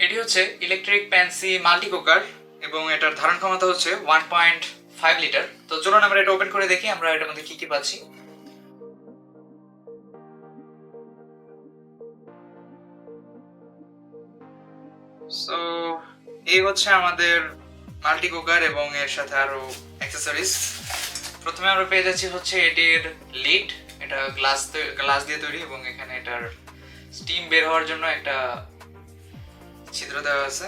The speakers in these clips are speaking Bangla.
এটি হচ্ছে ইলেকট্রিক প্যান্সি মাল্টি কুকার এবং এটার ধারণ ক্ষমতা হচ্ছে 1.5 লিটার। তো চলুন আমরা এটা ওপেন করে দেখি আমরা এটার মধ্যে কি কি পাচ্ছি। সো এই হচ্ছে আমাদের মাল্টি কুকার এবং এর সাথে আরো অ্যাক্সেসরিজ। প্রথমে আমরা পেয়ে যাচ্ছি হচ্ছে এটির লিড, এটা গ্লাস দিয়ে তৈরি এবং এখানে এটার স্টিম বের হওয়ার জন্য একটা ছিদ্র দেওয়া আছে।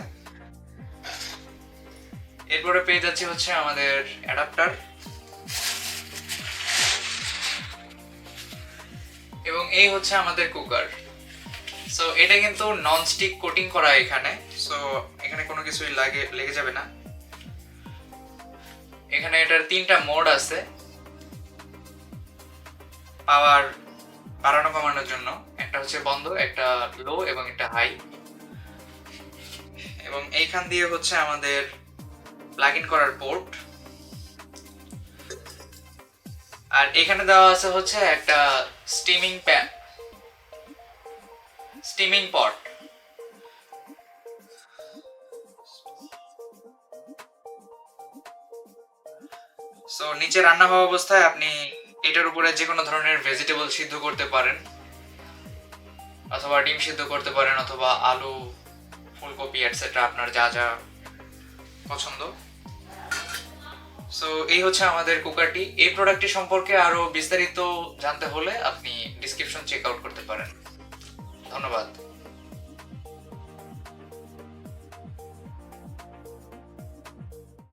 এরপরে পেয়ে যাচ্ছি হচ্ছে আমাদের অ্যাডাপ্টার এবং এই হচ্ছে আমাদের কুকার। সো এটা কিন্তু নন স্টিক কোটিং করা এখানে, সো এখানে কোনো কিছুই লেগে যাবে না। এখানে এটার 3টা মোড আছে পাওয়ার বাড়ানো কমানোর জন্য, একটা হচ্ছে বন্ধ, একটা লো এবং একটা হাই। এবং এইখান দিয়ে হচ্ছে আমাদের প্লাগ ইন করার পোর্ট, আর এখানে দেওয়া আছে হচ্ছে একটা স্টিমিং পট। সো নিচে রান্না হওয়া অবস্থায় আপনি এটার উপরে যে কোনো ধরনের ভেজিটেবল সিদ্ধ করতে পারেন, অথবা ডিম সিদ্ধ করতে পারেন, অথবা আলু, ফুলকপি এটসেট্রা, আপনার যা যা পছন্দ। সো এই হচ্ছে আমাদের কুকারটি। এই প্রোডাক্টটি সম্পর্কে আরো বিস্তারিত জানতে হলে আপনি ডিসক্রিপশন চেক আউট করতে পারেন। ধন্যবাদ।